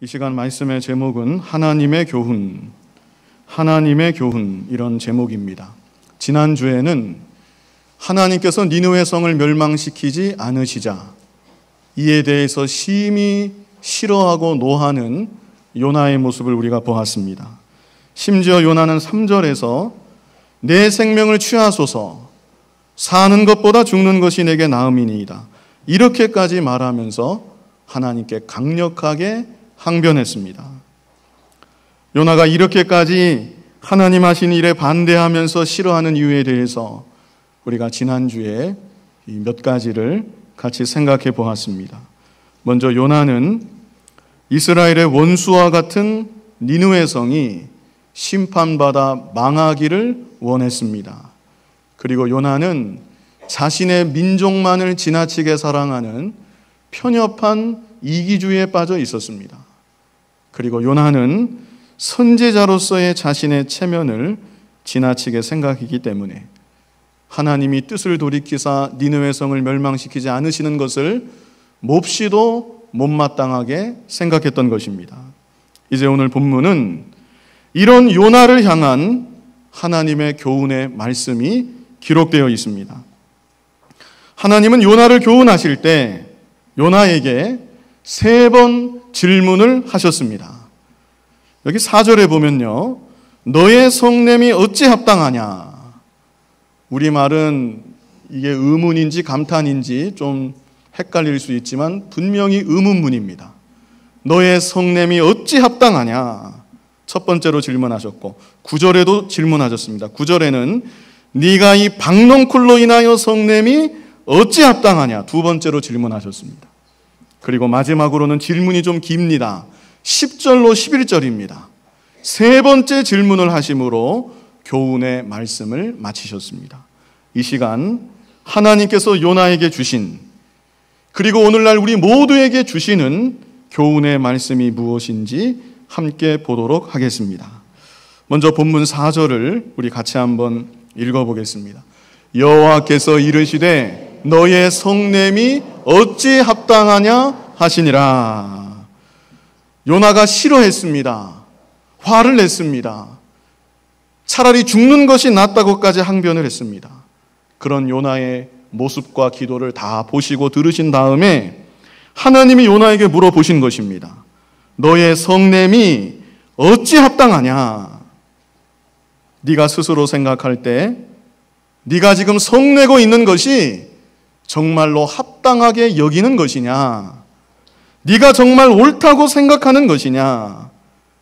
이 시간 말씀의 제목은 하나님의 교훈, 하나님의 교훈 이런 제목입니다. 지난주에는 하나님께서 니느웨 성을 멸망시키지 않으시자 이에 대해서 심히 싫어하고 노하는 요나의 모습을 우리가 보았습니다. 심지어 요나는 3절에서 내 생명을 취하소서 사는 것보다 죽는 것이 내게 나음이니이다 이렇게까지 말하면서 하나님께 강력하게 항변했습니다. 요나가 이렇게까지 하나님 하신 일에 반대하면서 싫어하는 이유에 대해서 우리가 지난주에 몇 가지를 같이 생각해 보았습니다. 먼저 요나는 이스라엘의 원수와 같은 니느웨 성이 심판받아 망하기를 원했습니다. 그리고 요나는 자신의 민족만을 지나치게 사랑하는 편협한 이기주의에 빠져 있었습니다. 그리고 요나는 선지자로서의 자신의 체면을 지나치게 생각했기 때문에 하나님이 뜻을 돌이키사 니느웨 성을 멸망시키지 않으시는 것을 몹시도 못마땅하게 생각했던 것입니다. 이제 오늘 본문은 이런 요나를 향한 하나님의 교훈의 말씀이 기록되어 있습니다. 하나님은 요나를 교훈하실 때 요나에게 3번 질문을 하셨습니다. 여기 4절에 보면요, 너의 성냄이 어찌 합당하냐. 우리말은 이게 의문인지 감탄인지 좀 헷갈릴 수 있지만 분명히 의문문입니다. 너의 성냄이 어찌 합당하냐. 첫 번째로 질문하셨고 9절에도 질문하셨습니다. 9절에는 네가 이 박넝쿨로 인하여 성냄이 어찌 합당하냐. 두 번째로 질문하셨습니다. 그리고 마지막으로는 질문이 좀 깁니다. 10절로 11절입니다. 세 번째 질문을 하심으로 교훈의 말씀을 마치셨습니다. 이 시간 하나님께서 요나에게 주신, 그리고 오늘날 우리 모두에게 주시는 교훈의 말씀이 무엇인지 함께 보도록 하겠습니다. 먼저 본문 4절을 우리 같이 한번 읽어보겠습니다. 여호와께서 이르시되 너의 성냄이 어찌 합당하냐 하시니라. 요나가 싫어했습니다. 화를 냈습니다. 차라리 죽는 것이 낫다고까지 항변을 했습니다. 그런 요나의 모습과 기도를 다 보시고 들으신 다음에 하나님이 요나에게 물어보신 것입니다. 너의 성냄이 어찌 합당하냐? 네가 스스로 생각할 때 네가 지금 성내고 있는 것이 정말로 합당하게 여기는 것이냐? 네가 정말 옳다고 생각하는 것이냐?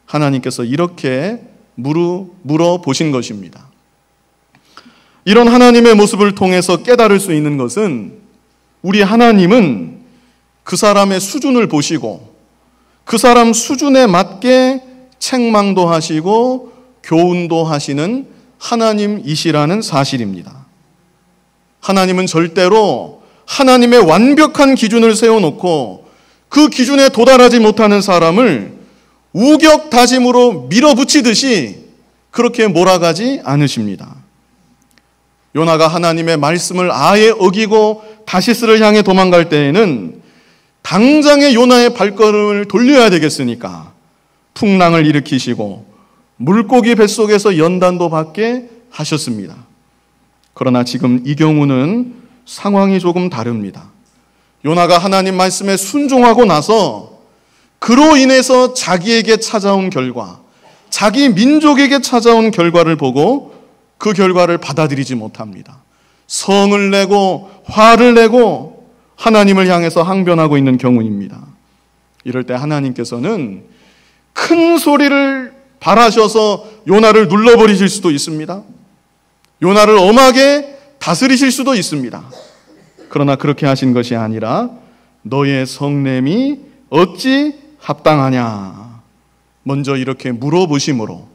하나님께서 이렇게 물어보신 것입니다. 이런 하나님의 모습을 통해서 깨달을 수 있는 것은 우리 하나님은 그 사람의 수준을 보시고 그 사람 수준에 맞게 책망도 하시고 교훈도 하시는 하나님이시라는 사실입니다. 하나님은 절대로 하나님의 완벽한 기준을 세워놓고 그 기준에 도달하지 못하는 사람을 우격다짐으로 밀어붙이듯이 그렇게 몰아가지 않으십니다. 요나가 하나님의 말씀을 아예 어기고 다시스를 향해 도망갈 때에는 당장에 요나의 발걸음을 돌려야 되겠으니까 풍랑을 일으키시고 물고기 뱃속에서 연단도 받게 하셨습니다. 그러나 지금 이 경우는 상황이 조금 다릅니다. 요나가 하나님 말씀에 순종하고 나서 그로 인해서 자기에게 찾아온 결과, 자기 민족에게 찾아온 결과를 보고 그 결과를 받아들이지 못합니다. 성을 내고 화를 내고 하나님을 향해서 항변하고 있는 경우입니다. 이럴 때 하나님께서는 큰 소리를 발하셔서 요나를 눌러버리실 수도 있습니다. 요나를 엄하게 다스리실 수도 있습니다. 그러나 그렇게 하신 것이 아니라 너의 성냄이 어찌 합당하냐. 먼저 이렇게 물어보심으로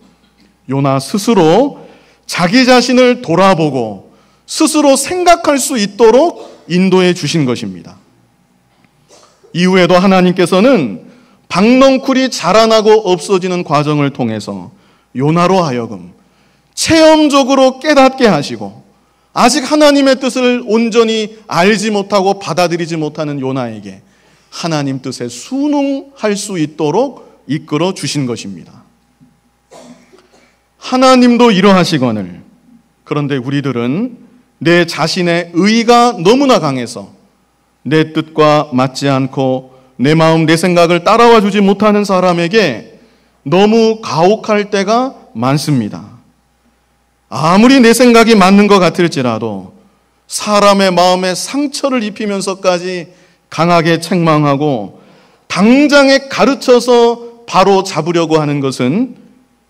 요나 스스로 자기 자신을 돌아보고 스스로 생각할 수 있도록 인도해 주신 것입니다. 이후에도 하나님께서는 박넝쿨이 자라나고 없어지는 과정을 통해서 요나로 하여금 체험적으로 깨닫게 하시고 아직 하나님의 뜻을 온전히 알지 못하고 받아들이지 못하는 요나에게 하나님 뜻에 순응할 수 있도록 이끌어 주신 것입니다. 하나님도 이러하시거늘, 그런데 우리들은 내 자신의 의가 너무나 강해서 내 뜻과 맞지 않고 내 마음, 내 생각을 따라와 주지 못하는 사람에게 너무 가혹할 때가 많습니다. 아무리 내 생각이 맞는 것 같을지라도 사람의 마음에 상처를 입히면서까지 강하게 책망하고 당장에 가르쳐서 바로 잡으려고 하는 것은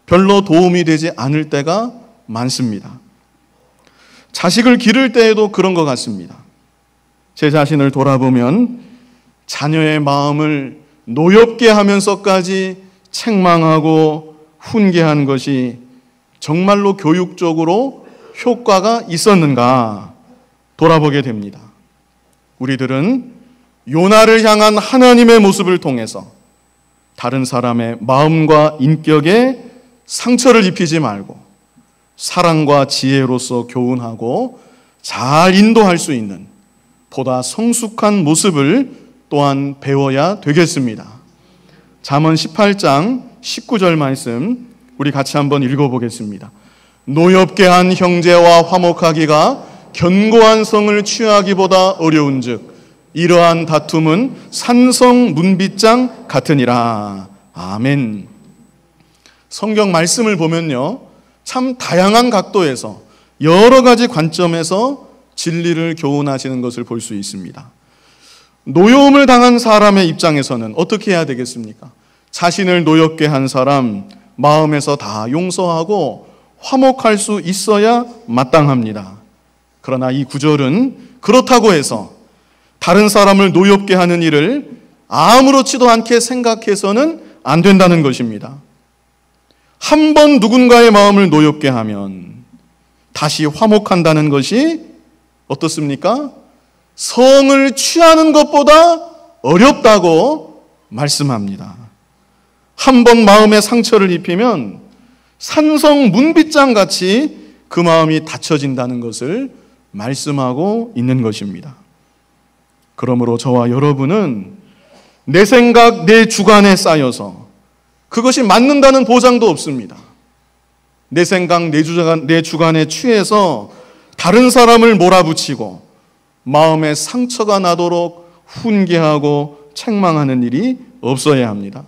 별로 도움이 되지 않을 때가 많습니다. 자식을 기를 때에도 그런 것 같습니다. 제 자신을 돌아보면 자녀의 마음을 노엽게 하면서까지 책망하고 훈계한 것이 정말로 교육적으로 효과가 있었는가 돌아보게 됩니다. 우리들은 요나를 향한 하나님의 모습을 통해서 다른 사람의 마음과 인격에 상처를 입히지 말고 사랑과 지혜로서 교훈하고 잘 인도할 수 있는 보다 성숙한 모습을 또한 배워야 되겠습니다. 잠언 18장 19절 말씀 우리 같이 한번 읽어보겠습니다. 노엽게 한 형제와 화목하기가 견고한 성을 취하기보다 어려운즉 이러한 다툼은 산성 문빗장 같으니라. 아멘. 성경 말씀을 보면요, 참 다양한 각도에서 여러 가지 관점에서 진리를 교훈하시는 것을 볼 수 있습니다. 노여움을 당한 사람의 입장에서는 어떻게 해야 되겠습니까? 자신을 노엽게 한 사람 마음에서 다 용서하고 화목할 수 있어야 마땅합니다. 그러나 이 구절은 그렇다고 해서 다른 사람을 노엽게 하는 일을 아무렇지도 않게 생각해서는 안 된다는 것입니다. 한 번 누군가의 마음을 노엽게 하면 다시 화목한다는 것이 어떻습니까? 성을 취하는 것보다 어렵다고 말씀합니다. 한 번 마음에 상처를 입히면 산성 문빗장 같이 그 마음이 닫혀진다는 것을 말씀하고 있는 것입니다. 그러므로 저와 여러분은 내 생각, 내 주관에 쌓여서 그것이 맞는다는 보장도 없습니다. 내 생각, 내 주관에 취해서 다른 사람을 몰아붙이고 마음에 상처가 나도록 훈계하고 책망하는 일이 없어야 합니다.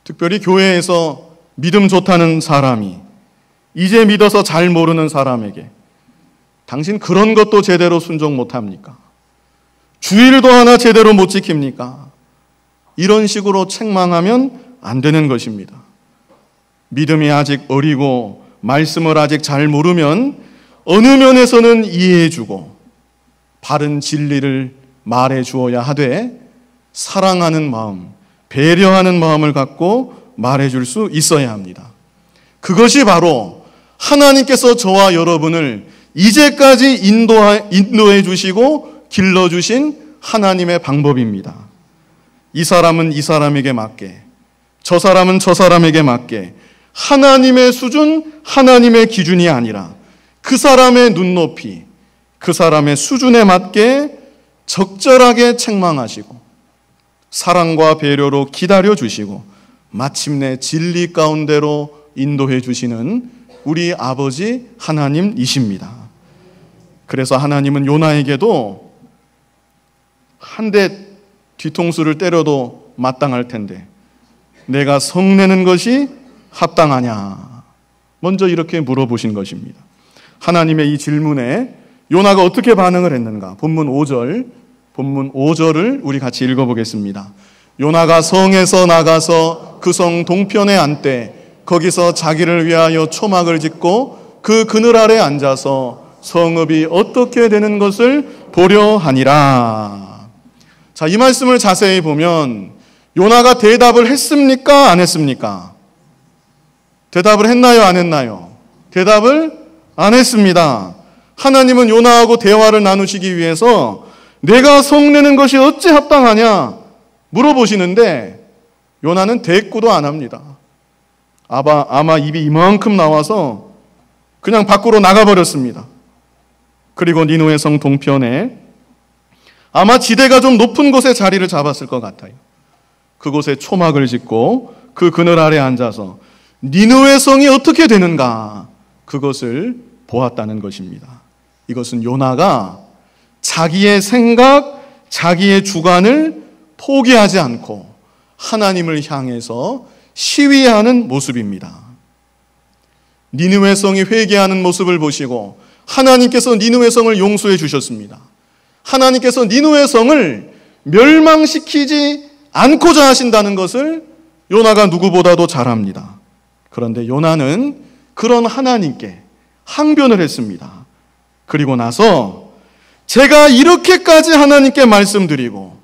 특별히 교회에서 믿음 좋다는 사람이 이제 믿어서 잘 모르는 사람에게 당신 그런 것도 제대로 순종 못합니까? 주일도 하나 제대로 못 지킵니까? 이런 식으로 책망하면 안 되는 것입니다. 믿음이 아직 어리고 말씀을 아직 잘 모르면 어느 면에서는 이해해주고 바른 진리를 말해주어야 하되 사랑하는 마음, 배려하는 마음을 갖고 말해줄 수 있어야 합니다. 그것이 바로 하나님께서 저와 여러분을 이제까지 인도해 주시고 길러주신 하나님의 방법입니다. 이 사람은 이 사람에게 맞게, 저 사람은 저 사람에게 맞게 하나님의 수준, 하나님의 기준이 아니라 그 사람의 눈높이, 그 사람의 수준에 맞게 적절하게 책망하시고 사랑과 배려로 기다려주시고 마침내 진리 가운데로 인도해 주시는 우리 아버지 하나님이십니다. 그래서 하나님은 요나에게도 한 대 뒤통수를 때려도 마땅할 텐데 내가 성내는 것이 합당하냐? 먼저 이렇게 물어보신 것입니다. 하나님의 이 질문에 요나가 어떻게 반응을 했는가? 본문 5절을 우리 같이 읽어보겠습니다. 요나가 성에서 나가서 그 성 동편에 앉되 거기서 자기를 위하여 초막을 짓고 그 그늘 아래 앉아서 성읍이 어떻게 되는 것을 보려 하니라. 자, 이 말씀을 자세히 보면 요나가 대답을 했습니까? 안 했습니까? 대답을 했나요? 안 했나요? 대답을 안 했습니다. 하나님은 요나하고 대화를 나누시기 위해서 내가 성내는 것이 어찌 합당하냐 물어보시는데 요나는 대꾸도 안 합니다. 아마 입이 이만큼 나와서 그냥 밖으로 나가버렸습니다. 그리고 니느웨 성 동편에 아마 지대가 좀 높은 곳에 자리를 잡았을 것 같아요. 그곳에 초막을 짓고 그 그늘 아래 앉아서 니느웨 성이 어떻게 되는가 그것을 보았다는 것입니다. 이것은 요나가 자기의 생각, 자기의 주관을 포기하지 않고 하나님을 향해서 시위하는 모습입니다. 니느웨 성이 회개하는 모습을 보시고 하나님께서 니느웨 성을 용서해 주셨습니다. 하나님께서 니느웨 성을 멸망시키지 않고자 하신다는 것을 요나가 누구보다도 잘 압니다. 그런데 요나는 그런 하나님께 항변을 했습니다. 그리고 나서 제가 이렇게까지 하나님께 말씀드리고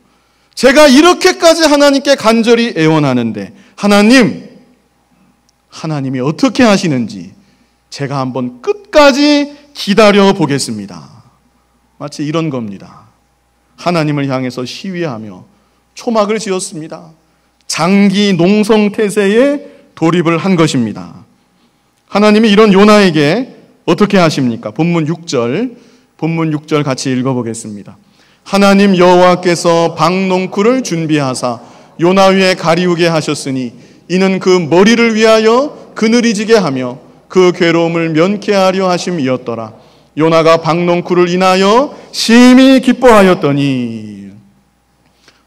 제가 이렇게까지 하나님께 간절히 애원하는데 하나님이 어떻게 하시는지 제가 한번 끝까지 기다려 보겠습니다. 마치 이런 겁니다. 하나님을 향해서 시위하며 초막을 지었습니다. 장기 농성태세에 돌입을 한 것입니다. 하나님이 이런 요나에게 어떻게 하십니까? 본문 6절 같이 읽어보겠습니다. 하나님 여호와께서 박농쿨을 준비하사 요나 위에 가리우게 하셨으니 이는 그 머리를 위하여 그늘이 지게 하며 그 괴로움을 면케하려 하심이었더라. 요나가 박농쿨을 인하여 심히 기뻐하였더니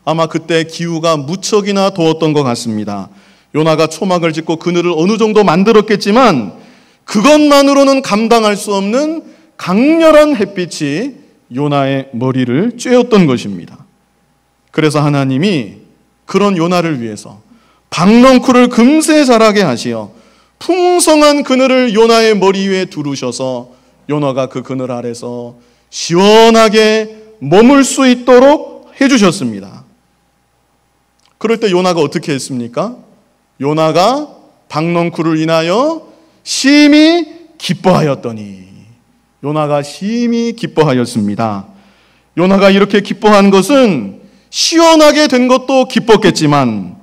아마 그때 기후가 무척이나 더웠던 것 같습니다. 요나가 초막을 짓고 그늘을 어느 정도 만들었겠지만 그것만으로는 감당할 수 없는 강렬한 햇빛이 요나의 머리를 쬐었던 것입니다. 그래서 하나님이 그런 요나를 위해서 박농쿨을 금세 자라게 하시어 풍성한 그늘을 요나의 머리 위에 두르셔서 요나가 그 그늘 아래서 시원하게 머물 수 있도록 해주셨습니다. 그럴 때 요나가 어떻게 했습니까? 요나가 박농쿨을 인하여 심히 기뻐하였더니 요나가 심히 기뻐하였습니다. 요나가 이렇게 기뻐한 것은 시원하게 된 것도 기뻤겠지만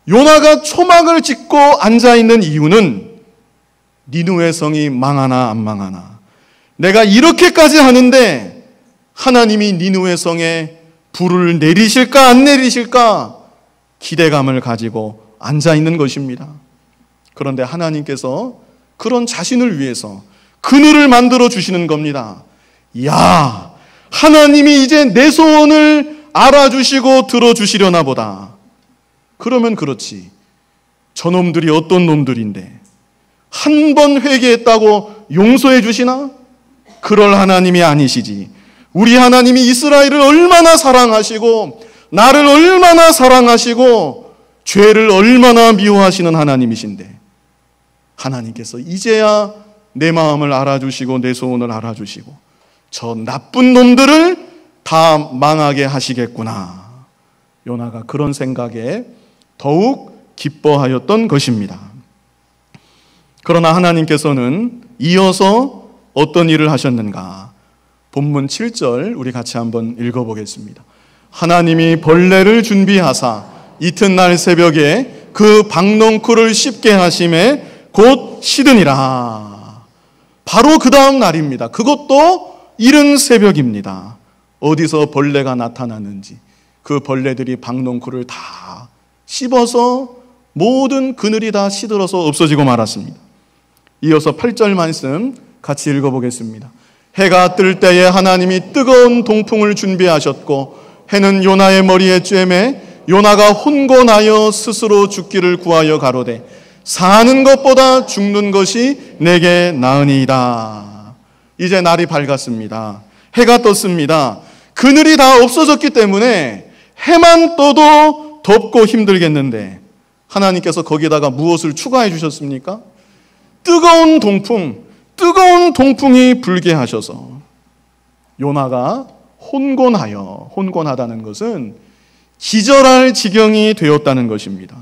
요나가 초막을 짓고 앉아있는 이유는 니느웨 성이 망하나 안 망하나 내가 이렇게까지 하는데 하나님이 니느웨 성에 불을 내리실까 안 내리실까 기대감을 가지고 앉아있는 것입니다. 그런데 하나님께서 그런 자신을 위해서 그늘을 만들어 주시는 겁니다. 야, 하나님이 이제 내 소원을 알아주시고 들어주시려나 보다. 그러면 그렇지. 저놈들이 어떤 놈들인데 한 번 회개했다고 용서해 주시나? 그럴 하나님이 아니시지. 우리 하나님이 이스라엘을 얼마나 사랑하시고 나를 얼마나 사랑하시고 죄를 얼마나 미워하시는 하나님이신데 하나님께서 이제야 내 마음을 알아주시고 내 소원을 알아주시고 저 나쁜 놈들을 다 망하게 하시겠구나. 요나가 그런 생각에 더욱 기뻐하였던 것입니다. 그러나 하나님께서는 이어서 어떤 일을 하셨는가? 본문 7절 우리 같이 한번 읽어보겠습니다. 하나님이 벌레를 준비하사 이튿날 새벽에 그 박농쿨을 씹게 하심에 곧 시드니라. 바로 그 다음 날입니다. 그것도 이른 새벽입니다. 어디서 벌레가 나타나는지 그 벌레들이 박농쿨을 다 씹어서 모든 그늘이 다 시들어서 없어지고 말았습니다. 이어서 8절 말씀 같이 읽어보겠습니다. 해가 뜰 때에 하나님이 뜨거운 동풍을 준비하셨고 해는 요나의 머리에 쬐매 요나가 혼곤하여 스스로 죽기를 구하여 가로되 사는 것보다 죽는 것이 내게 나으니이다. 이제 날이 밝았습니다. 해가 떴습니다. 그늘이 다 없어졌기 때문에 해만 떠도 덥고 힘들겠는데 하나님께서 거기다가 무엇을 추가해 주셨습니까? 뜨거운 동풍이 불게 하셔서 요나가 혼곤하다는 것은 기절할 지경이 되었다는 것입니다.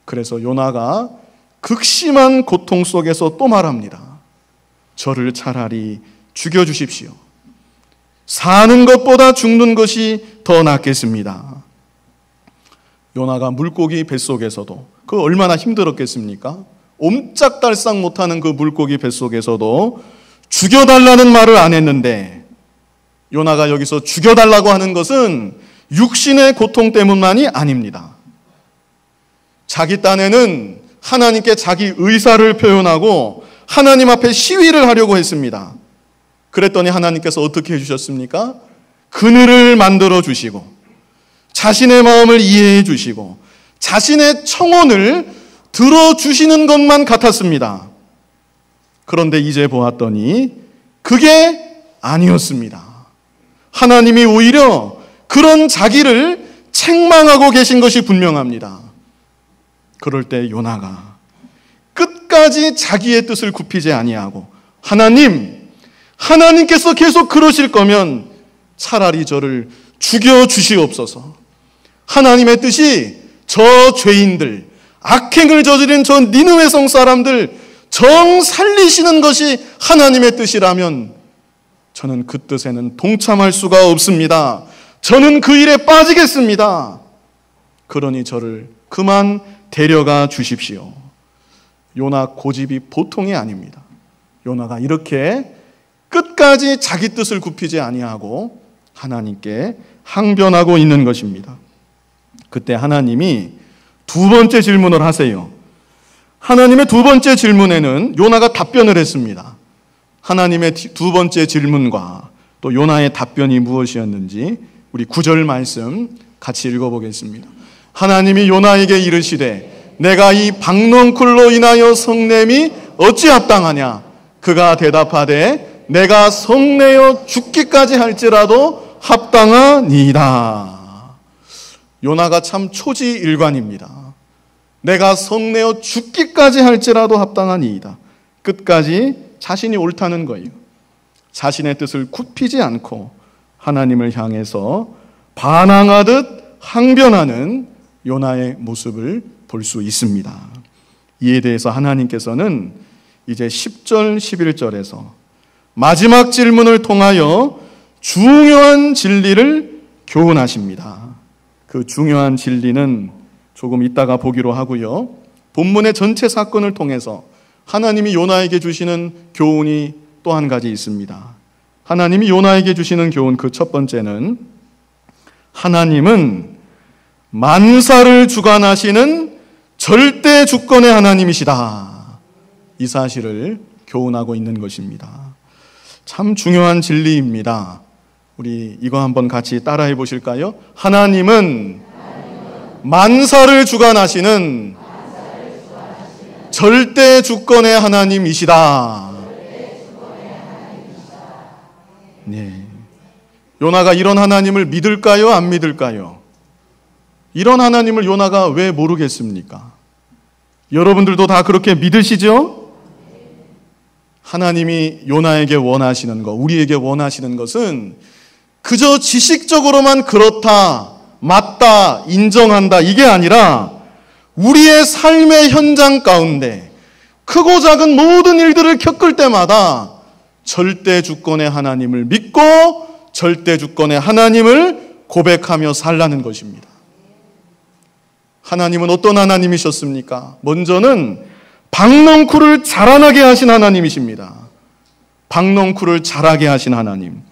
그래서 요나가 극심한 고통 속에서 또 말합니다. 저를 차라리 죽여주십시오. 사는 것보다 죽는 것이 더 낫겠습니다. 요나가 물고기 뱃속에서도 그 얼마나 힘들었겠습니까? 옴짝달싹 못하는 그 물고기 뱃속에서도 죽여달라는 말을 안 했는데 요나가 여기서 죽여달라고 하는 것은 육신의 고통 때문만이 아닙니다. 자기 딴에는 하나님께 자기 의사를 표현하고 하나님 앞에 시위를 하려고 했습니다. 그랬더니 하나님께서 어떻게 해주셨습니까? 그늘을 만들어 주시고 자신의 마음을 이해해 주시고 자신의 청혼을 들어주시는 것만 같았습니다. 그런데 이제 보았더니 그게 아니었습니다. 하나님이 오히려 그런 자기를 책망하고 계신 것이 분명합니다. 그럴 때 요나가 끝까지 자기의 뜻을 굽히지 아니하고 하나님께서 계속 그러실 거면 차라리 저를 죽여주시옵소서. 하나님의 뜻이 저 죄인들, 악행을 저지른 저 니느웨 성 사람들 정 살리시는 것이 하나님의 뜻이라면 저는 그 뜻에는 동참할 수가 없습니다. 저는 그 일에 빠지겠습니다. 그러니 저를 그만 데려가 주십시오. 요나 고집이 보통이 아닙니다. 요나가 이렇게 끝까지 자기 뜻을 굽히지 아니하고 하나님께 항변하고 있는 것입니다. 그때 하나님이 두 번째 질문을 하세요. 하나님의 두 번째 질문에는 요나가 답변을 했습니다. 하나님의 두 번째 질문과 또 요나의 답변이 무엇이었는지 우리 9절 말씀 같이 읽어보겠습니다. 하나님이 요나에게 이르시되 내가 이 박넝쿨로 인하여 성냄이 어찌 합당하냐? 그가 대답하되 내가 성내어 죽기까지 할지라도 합당하니이다. 요나가 참 초지일관입니다. 내가 성내어 죽기까지 할지라도 합당하니이다. 끝까지 자신이 옳다는 거예요. 자신의 뜻을 굽히지 않고 하나님을 향해서 반항하듯 항변하는 요나의 모습을 볼 수 있습니다. 이에 대해서 하나님께서는 이제 10절, 11절에서 마지막 질문을 통하여 중요한 진리를 교훈하십니다. 그 중요한 진리는 조금 이따가 보기로 하고요. 본문의 전체 사건을 통해서 하나님이 요나에게 주시는 교훈이 또 한 가지 있습니다. 하나님이 요나에게 주시는 교훈 그 첫 번째는 하나님은 만사를 주관하시는 절대 주권의 하나님이시다. 이 사실을 교훈하고 있는 것입니다. 참 중요한 진리입니다. 우리 이거 한번 같이 따라해 보실까요? 하나님은 만사를 주관하시는 절대 주권의 하나님이시다. 네. 요나가 이런 하나님을 믿을까요? 안 믿을까요? 이런 하나님을 요나가 왜 모르겠습니까? 여러분들도 다 그렇게 믿으시죠? 하나님이 요나에게 원하시는 것, 우리에게 원하시는 것은 그저 지식적으로만 그렇다, 맞다, 인정한다 이게 아니라 우리의 삶의 현장 가운데 크고 작은 모든 일들을 겪을 때마다 절대 주권의 하나님을 믿고 절대 주권의 하나님을 고백하며 살라는 것입니다. 하나님은 어떤 하나님이셨습니까? 먼저는 박넝쿨을 자라나게 하신 하나님이십니다. 박넝쿨을 자라게 하신 하나님.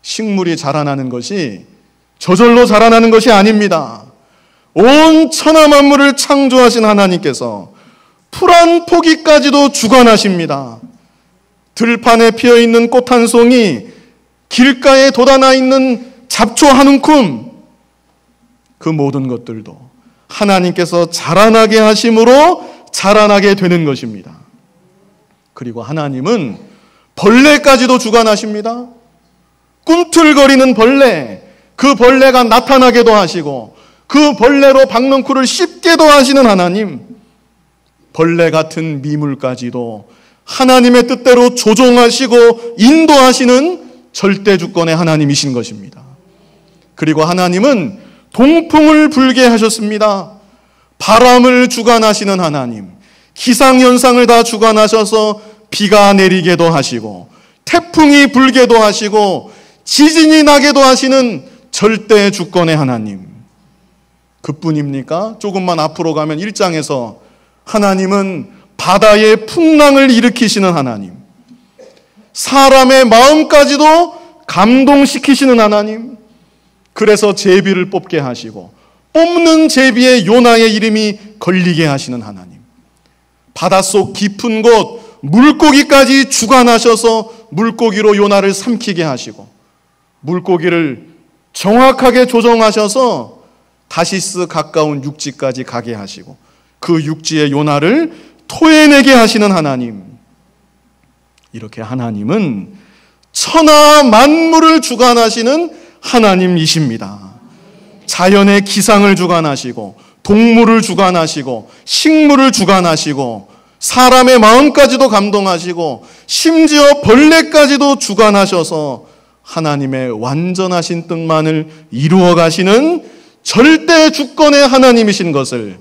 식물이 자라나는 것이 저절로 자라나는 것이 아닙니다. 온 천하 만물을 창조하신 하나님께서 풀 한 포기까지도 주관하십니다. 들판에 피어있는 꽃 한 송이, 길가에 돋아나 있는 잡초 한 움큼, 그 모든 것들도 하나님께서 자라나게 하심으로 자라나게 되는 것입니다. 그리고 하나님은 벌레까지도 주관하십니다. 꿈틀거리는 벌레, 그 벌레가 나타나게도 하시고 그 벌레로 박넝쿨을 씹게도 하시는 하나님, 벌레 같은 미물까지도 하나님의 뜻대로 조종하시고 인도하시는 절대 주권의 하나님이신 것입니다. 그리고 하나님은 동풍을 불게 하셨습니다. 바람을 주관하시는 하나님, 기상현상을 다 주관하셔서 비가 내리게도 하시고 태풍이 불게도 하시고 지진이 나게도 하시는 절대 주권의 하나님. 그뿐입니까? 조금만 앞으로 가면 1장에서 하나님은 바다의 풍랑을 일으키시는 하나님, 사람의 마음까지도 감동시키시는 하나님, 그래서 제비를 뽑게 하시고 뽑는 제비에 요나의 이름이 걸리게 하시는 하나님, 바닷속 깊은 곳 물고기까지 주관하셔서 물고기로 요나를 삼키게 하시고 물고기를 정확하게 조정하셔서 다시스 가까운 육지까지 가게 하시고 그 육지의 요나를 토해내게 하시는 하나님, 이렇게 하나님은 천하 만물을 주관하시는 하나님이십니다. 자연의 기상을 주관하시고 동물을 주관하시고 식물을 주관하시고 사람의 마음까지도 감동하시고 심지어 벌레까지도 주관하셔서 하나님의 완전하신 뜻만을 이루어 가시는 절대 주권의 하나님이신 것을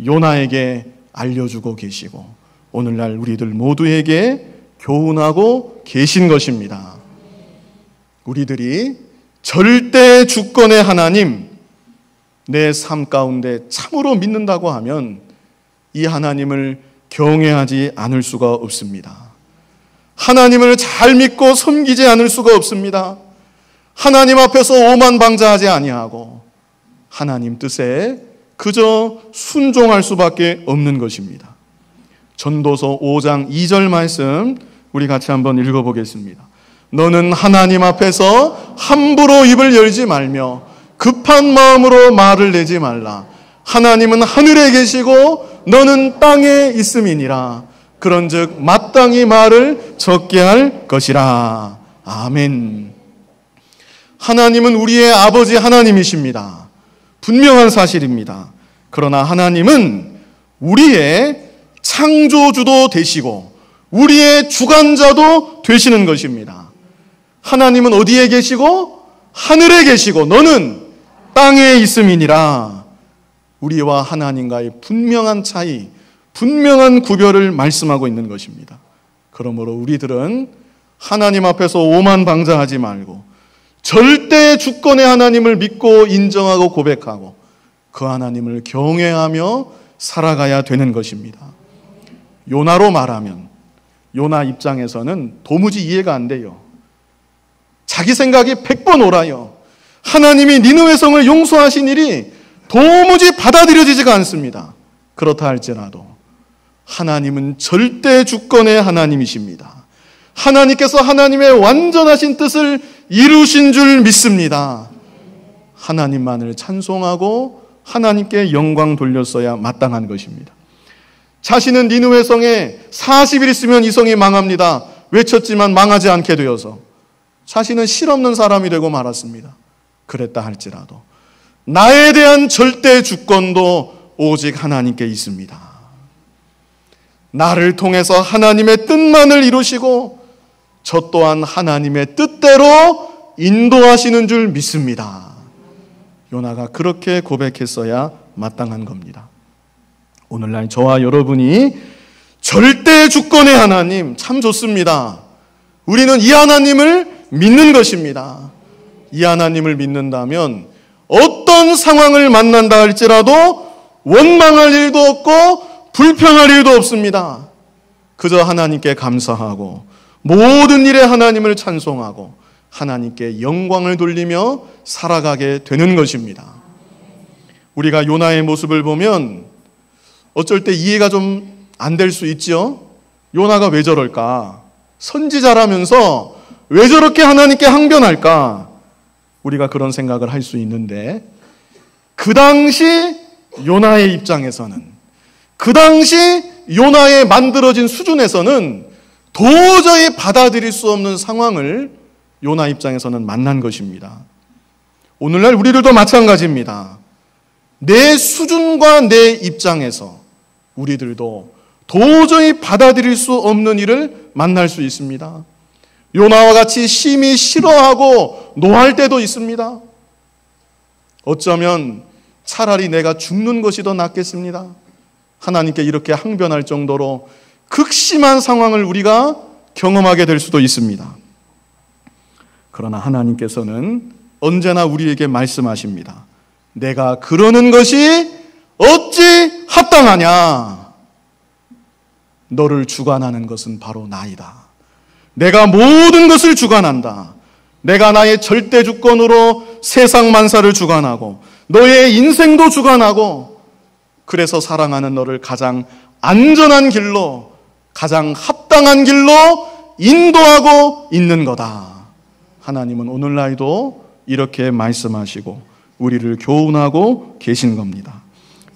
요나에게 알려주고 계시고 오늘날 우리들 모두에게 교훈하고 계신 것입니다. 우리들이 절대 주권의 하나님, 내 삶 가운데 참으로 믿는다고 하면 이 하나님을 경외하지 않을 수가 없습니다. 하나님을 잘 믿고 섬기지 않을 수가 없습니다. 하나님 앞에서 오만방자하지 아니하고 하나님 뜻에 그저 순종할 수밖에 없는 것입니다. 전도서 5장 2절 말씀 우리 같이 한번 읽어보겠습니다. 너는 하나님 앞에서 함부로 입을 열지 말며 급한 마음으로 말을 내지 말라. 하나님은 하늘에 계시고 너는 땅에 있음이니라. 그런즉 마땅히 말을 적게 할 것이라. 아멘. 하나님은 우리의 아버지 하나님이십니다. 분명한 사실입니다. 그러나 하나님은 우리의 창조주도 되시고 우리의 주관자도 되시는 것입니다. 하나님은 어디에 계시고 하늘에 계시고 너는 땅에 있음이니라. 우리와 하나님과의 분명한 차이, 분명한 구별을 말씀하고 있는 것입니다. 그러므로 우리들은 하나님 앞에서 오만방자하지 말고 절대 주권의 하나님을 믿고 인정하고 고백하고 그 하나님을 경외하며 살아가야 되는 것입니다. 요나로 말하면 요나 입장에서는 도무지 이해가 안 돼요. 자기 생각이 100번 옳아요. 하나님이 니느웨 성을 용서하신 일이 도무지 받아들여지지가 않습니다. 그렇다 할지라도 하나님은 절대 주권의 하나님이십니다. 하나님께서 하나님의 완전하신 뜻을 이루신 줄 믿습니다. 하나님만을 찬송하고 하나님께 영광 돌렸어야 마땅한 것입니다. 자신은 니느웨 성에 40일 있으면 이 성이 망합니다. 외쳤지만 망하지 않게 되어서 자신은 실없는 사람이 되고 말았습니다. 그랬다 할지라도 나에 대한 절대 주권도 오직 하나님께 있습니다. 나를 통해서 하나님의 뜻만을 이루시고 저 또한 하나님의 뜻대로 인도하시는 줄 믿습니다. 요나가 그렇게 고백했어야 마땅한 겁니다. 오늘날 저와 여러분이 절대 주권의 하나님 참 좋습니다. 우리는 이 하나님을 믿는 것입니다. 이 하나님을 믿는다면 어떤 상황을 만난다 할지라도 원망할 일도 없고 불평할 일도 없습니다. 그저 하나님께 감사하고 모든 일에 하나님을 찬송하고 하나님께 영광을 돌리며 살아가게 되는 것입니다. 우리가 요나의 모습을 보면 어쩔 때 이해가 좀 안 될 수 있죠. 요나가 왜 저럴까? 선지자라면서 왜 저렇게 하나님께 항변할까? 우리가 그런 생각을 할 수 있는데 그 당시 요나의 입장에서는 그 당시 요나의 만들어진 수준에서는 도저히 받아들일 수 없는 상황을 요나 입장에서는 만난 것입니다. 오늘날 우리들도 마찬가지입니다. 내 수준과 내 입장에서 우리들도 도저히 받아들일 수 없는 일을 만날 수 있습니다. 요나와 같이 심히 싫어하고 노할 때도 있습니다. 어쩌면 차라리 내가 죽는 것이 더 낫겠습니다. 하나님께 이렇게 항변할 정도로 극심한 상황을 우리가 경험하게 될 수도 있습니다. 그러나 하나님께서는 언제나 우리에게 말씀하십니다. 내가 그러는 것이 어찌 합당하냐? 너를 주관하는 것은 바로 나이다. 내가 모든 것을 주관한다. 내가 나의 절대 주권으로 세상 만사를 주관하고 너의 인생도 주관하고 그래서 사랑하는 너를 가장 안전한 길로, 가장 합당한 길로 인도하고 있는 거다. 하나님은 오늘날도 이렇게 말씀하시고 우리를 교훈하고 계신 겁니다.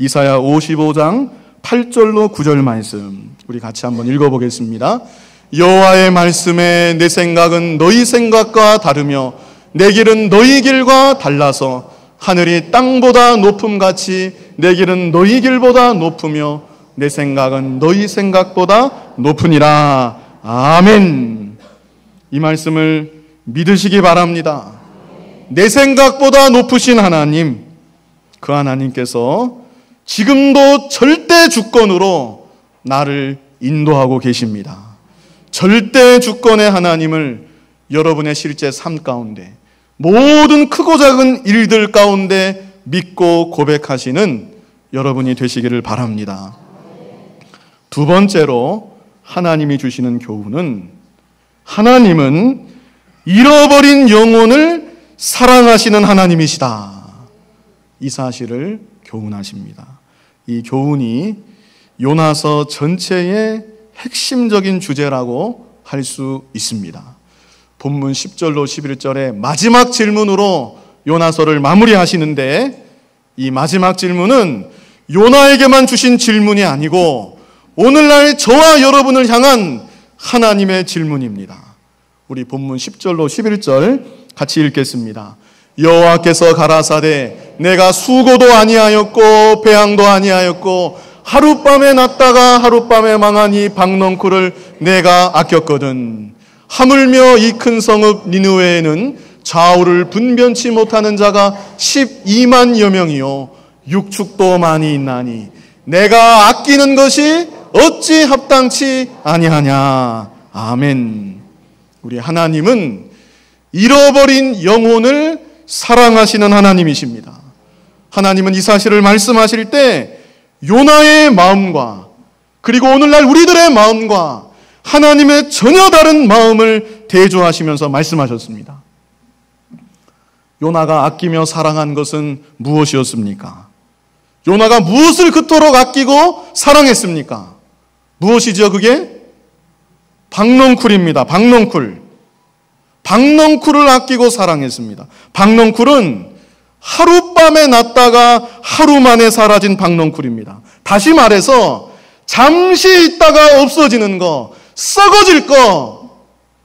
이사야 55장 8절로 9절 말씀 우리 같이 한번 읽어보겠습니다. 여호와의 말씀에 내 생각은 너희 생각과 다르며 내 길은 너희 길과 달라서 하늘이 땅보다 높음같이 내 길은 너희 길보다 높으며 내 생각은 너희 생각보다 높으니라. 아멘. 이 말씀을 믿으시기 바랍니다. 내 생각보다 높으신 하나님, 그 하나님께서 지금도 절대 주권으로 나를 인도하고 계십니다. 절대 주권의 하나님을 여러분의 실제 삶 가운데 모든 크고 작은 일들 가운데 믿고 고백하시는 여러분이 되시기를 바랍니다. 두 번째로 하나님이 주시는 교훈은 하나님은 잃어버린 영혼을 사랑하시는 하나님이시다. 이 사실을 교훈하십니다. 이 교훈이 요나서 전체의 핵심적인 주제라고 할 수 있습니다. 본문 10절로 11절의 마지막 질문으로 요나서를 마무리하시는데 이 마지막 질문은 요나에게만 주신 질문이 아니고 오늘날 저와 여러분을 향한 하나님의 질문입니다. 우리 본문 10절로 11절 같이 읽겠습니다. 여호와께서 가라사대 내가 수고도 아니하였고 배양도 아니하였고 하룻밤에 났다가 하룻밤에 망한 이 박넝쿨을 내가 아꼈거든. 하물며 이 큰 성읍 니느웨에는 좌우를 분변치 못하는 자가 12만여 명이요 육축도 많이 있나니 내가 아끼는 것이 어찌 합당치 아니하냐. 아멘. 우리 하나님은 잃어버린 영혼을 사랑하시는 하나님이십니다. 하나님은 이 사실을 말씀하실 때 요나의 마음과 그리고 오늘날 우리들의 마음과 하나님의 전혀 다른 마음을 대조하시면서 말씀하셨습니다. 요나가 아끼며 사랑한 것은 무엇이었습니까? 요나가 무엇을 그토록 아끼고 사랑했습니까? 무엇이죠 그게? 박넝쿨입니다. 박넝쿨. 박넝쿨을 아끼고 사랑했습니다. 박넝쿨은 하룻밤에 났다가 하루 만에 사라진 박넝쿨입니다. 다시 말해서 잠시 있다가 없어지는 거, 썩어질 거,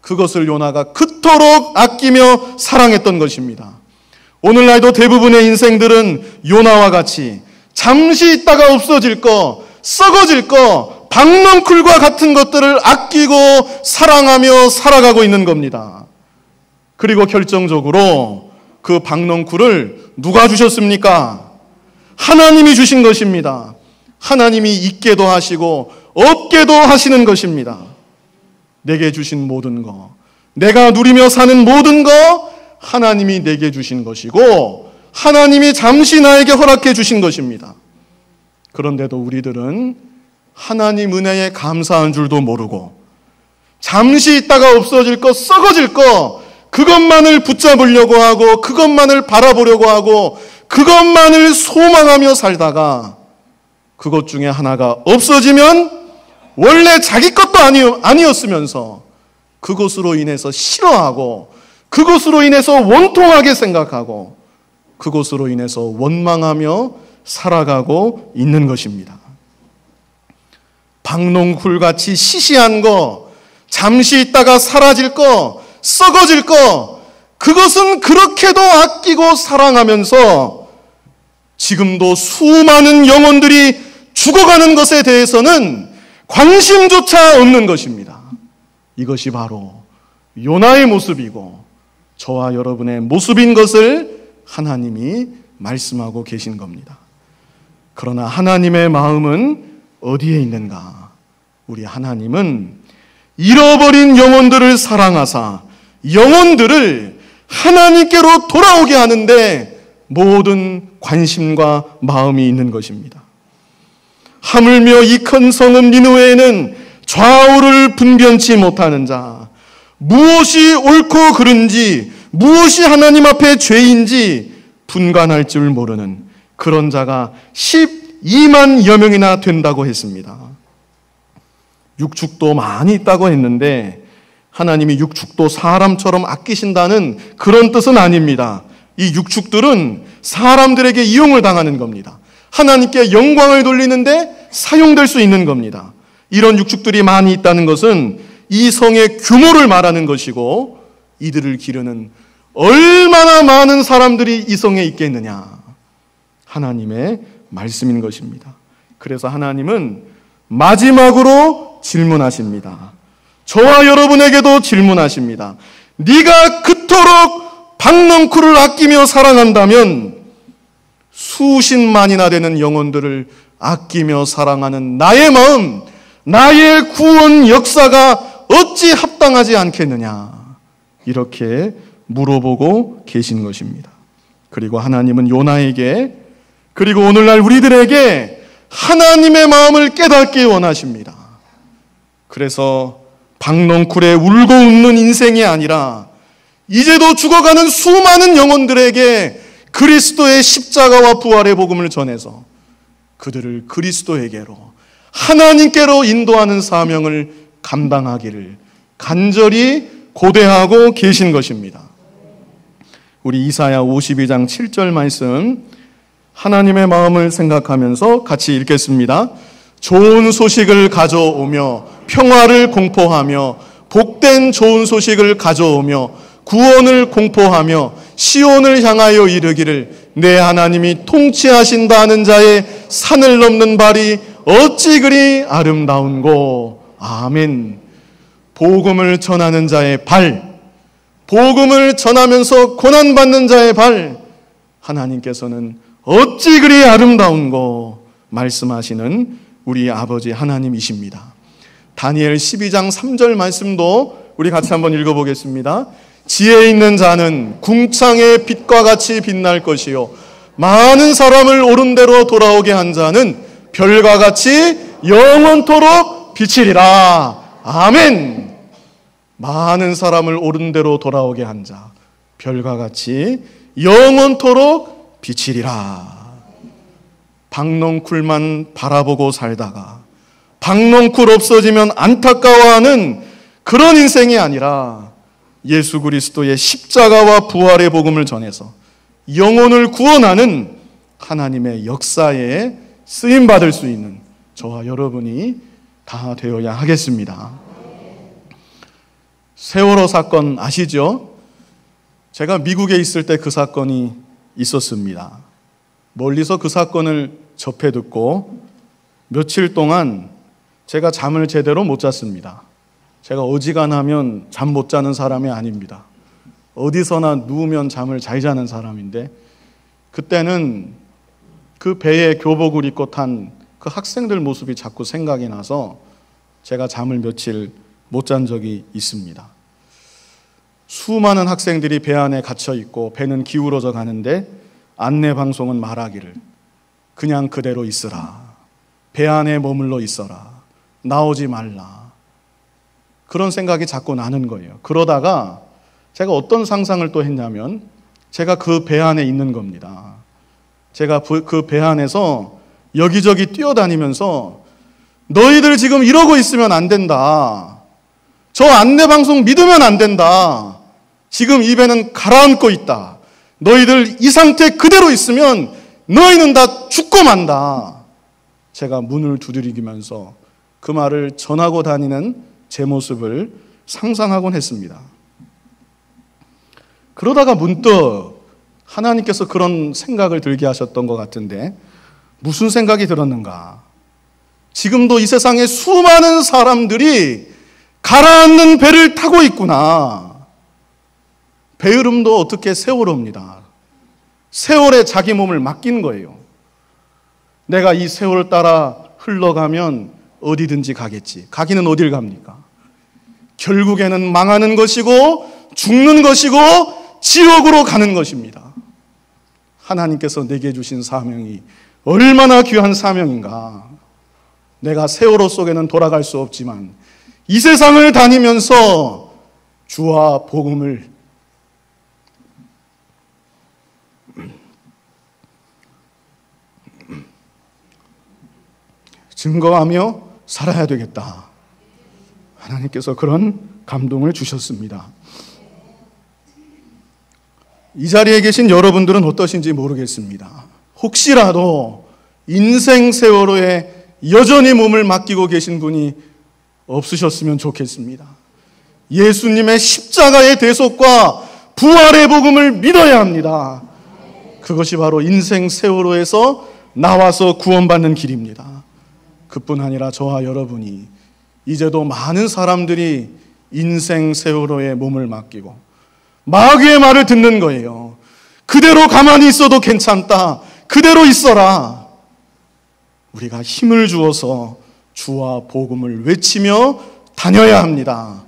그것을 요나가 그토록 아끼며 사랑했던 것입니다. 오늘날도 대부분의 인생들은 요나와 같이 잠시 있다가 없어질 거, 썩어질 거, 박넝쿨과 같은 것들을 아끼고 사랑하며 살아가고 있는 겁니다. 그리고 결정적으로 그 박넝쿨을 누가 주셨습니까? 하나님이 주신 것입니다. 하나님이 있게도 하시고 없게도 하시는 것입니다. 내게 주신 모든 것, 내가 누리며 사는 모든 것 하나님이 내게 주신 것이고 하나님이 잠시 나에게 허락해 주신 것입니다. 그런데도 우리들은 하나님 은혜에 감사한 줄도 모르고 잠시 있다가 없어질 것, 썩어질 것, 그것만을 붙잡으려고 하고 그것만을 바라보려고 하고 그것만을 소망하며 살다가 그것 중에 하나가 없어지면 원래 자기 것도 아니었으면서 그것으로 인해서 싫어하고 그것으로 인해서 원통하게 생각하고 그것으로 인해서 원망하며 살아가고 있는 것입니다. 박농쿨같이 시시한 거, 잠시 있다가 사라질 거, 썩어질 거, 그것은 그렇게도 아끼고 사랑하면서 지금도 수많은 영혼들이 죽어가는 것에 대해서는 관심조차 없는 것입니다. 이것이 바로 요나의 모습이고 저와 여러분의 모습인 것을 하나님이 말씀하고 계신 겁니다. 그러나 하나님의 마음은 어디에 있는가? 우리 하나님은 잃어버린 영혼들을 사랑하사 영혼들을 하나님께로 돌아오게 하는데 모든 관심과 마음이 있는 것입니다. 하물며 이 큰 성읍 니느웨에는 좌우를 분변치 못하는 자, 무엇이 옳고 그른지, 무엇이 하나님 앞에 죄인지 분간할 줄 모르는 그런 자가 2만여 명이나 된다고 했습니다. 육축도 많이 있다고 했는데 하나님이 육축도 사람처럼 아끼신다는 그런 뜻은 아닙니다. 이 육축들은 사람들에게 이용을 당하는 겁니다. 하나님께 영광을 돌리는데 사용될 수 있는 겁니다. 이런 육축들이 많이 있다는 것은 이 성의 규모를 말하는 것이고 이들을 기르는 얼마나 많은 사람들이 이 성에 있겠느냐, 하나님의 말씀인 것입니다. 그래서 하나님은 마지막으로 질문하십니다. 저와 여러분에게도 질문하십니다. 네가 그토록 박넝쿨을 아끼며 사랑한다면 수십만이나 되는 영혼들을 아끼며 사랑하는 나의 마음, 나의 구원 역사가 어찌 합당하지 않겠느냐, 이렇게 물어보고 계신 것입니다. 그리고 하나님은 요나에게, 그리고 오늘날 우리들에게 하나님의 마음을 깨닫기 원하십니다. 그래서 박넝쿨에 울고 웃는 인생이 아니라 이제도 죽어가는 수많은 영혼들에게 그리스도의 십자가와 부활의 복음을 전해서 그들을 그리스도에게로, 하나님께로 인도하는 사명을 감당하기를 간절히 고대하고 계신 것입니다. 우리 이사야 52장 7절 말씀 하나님의 마음을 생각하면서 같이 읽겠습니다. 좋은 소식을 가져오며 평화를 공포하며 복된 좋은 소식을 가져오며 구원을 공포하며 시온을 향하여 이르기를 내 하나님이 통치하신다 하는 자의 산을 넘는 발이 어찌 그리 아름다운고. 아멘. 복음을 전하는 자의 발, 복음을 전하면서 고난받는 자의 발, 하나님께서는 어찌 그리 아름다운고 말씀하시는 우리 아버지 하나님이십니다. 다니엘 12장 3절 말씀도 우리 같이 한번 읽어보겠습니다. 지혜 있는 자는 궁창의 빛과 같이 빛날 것이요 많은 사람을 옳은 대로 돌아오게 한 자는 별과 같이 영원토록 비치리라. 아멘. 많은 사람을 옳은 대로 돌아오게 한 자, 별과 같이 영원토록 비치리라. 박넝쿨만 바라보고 살다가 박넝쿨 없어지면 안타까워하는 그런 인생이 아니라 예수 그리스도의 십자가와 부활의 복음을 전해서 영혼을 구원하는 하나님의 역사에 쓰임받을 수 있는 저와 여러분이 다 되어야 하겠습니다. 세월호 사건 아시죠? 제가 미국에 있을 때 그 사건이 있었습니다. 멀리서 그 사건을 접해 듣고 며칠 동안 제가 잠을 제대로 못 잤습니다. 제가 어지간하면 잠 못 자는 사람이 아닙니다. 어디서나 누우면 잠을 잘 자는 사람인데 그때는 그 배에 교복을 입고 탄 그 학생들 모습이 자꾸 생각이 나서 제가 잠을 며칠 못 잔 적이 있습니다. 수많은 학생들이 배 안에 갇혀 있고 배는 기울어져 가는데 안내 방송은 말하기를 그냥 그대로 있으라. 배 안에 머물러 있어라. 나오지 말라. 그런 생각이 자꾸 나는 거예요. 그러다가 제가 어떤 상상을 또 했냐면 제가 그 배 안에 있는 겁니다. 제가 그 배 안에서 여기저기 뛰어다니면서 너희들 지금 이러고 있으면 안 된다. 저 안내방송 믿으면 안 된다. 지금 이 배는 가라앉고 있다. 너희들 이 상태 그대로 있으면 너희는 다 죽고 만다. 제가 문을 두드리면서 그 말을 전하고 다니는 제 모습을 상상하곤 했습니다. 그러다가 문득 하나님께서 그런 생각을 들게 하셨던 것 같은데 무슨 생각이 들었는가? 지금도 이 세상에 수많은 사람들이 가라앉는 배를 타고 있구나. 배 이름도 어떻게 세월호입니다. 세월에 자기 몸을 맡긴 거예요. 내가 이 세월을 따라 흘러가면 어디든지 가겠지. 가기는 어딜 갑니까? 결국에는 망하는 것이고 죽는 것이고 지옥으로 가는 것입니다. 하나님께서 내게 주신 사명이 얼마나 귀한 사명인가. 내가 세월호 속에는 돌아갈 수 없지만 이 세상을 다니면서 주와 복음을 증거하며 살아야 되겠다. 하나님께서 그런 감동을 주셨습니다. 이 자리에 계신 여러분들은 어떠신지 모르겠습니다. 혹시라도 인생 세월호에 여전히 몸을 맡기고 계신 분이 없으셨으면 좋겠습니다. 예수님의 십자가의 대속과 부활의 복음을 믿어야 합니다. 그것이 바로 인생 세월호에서 나와서 구원받는 길입니다. 그뿐 아니라 저와 여러분이 이제도 많은 사람들이 인생 세월호에 몸을 맡기고 마귀의 말을 듣는 거예요. 그대로 가만히 있어도 괜찮다. 그대로 있어라. 우리가 힘을 주어서 주와 복음을 외치며 다녀야 합니다.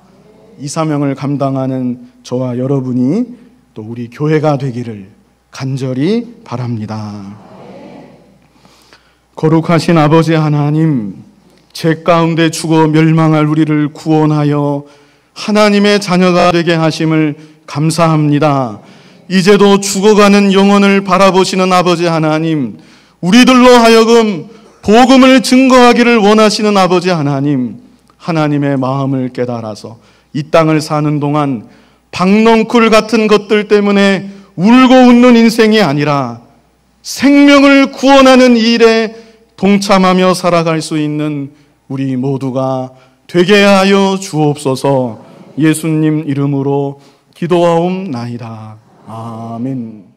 이 사명을 감당하는 저와 여러분이 또 우리 교회가 되기를 간절히 바랍니다. 거룩하신 아버지 하나님, 죄 가운데 죽어 멸망할 우리를 구원하여 하나님의 자녀가 되게 하심을 감사합니다. 이제도 죽어가는 영혼을 바라보시는 아버지 하나님, 우리들로 하여금 복음을 증거하기를 원하시는 아버지 하나님, 하나님의 마음을 깨달아서 이 땅을 사는 동안 박넝쿨 같은 것들 때문에 울고 웃는 인생이 아니라 생명을 구원하는 일에 동참하며 살아갈 수 있는 우리 모두가 되게 하여 주옵소서. 예수님 이름으로 기도하옵나이다. 아멘.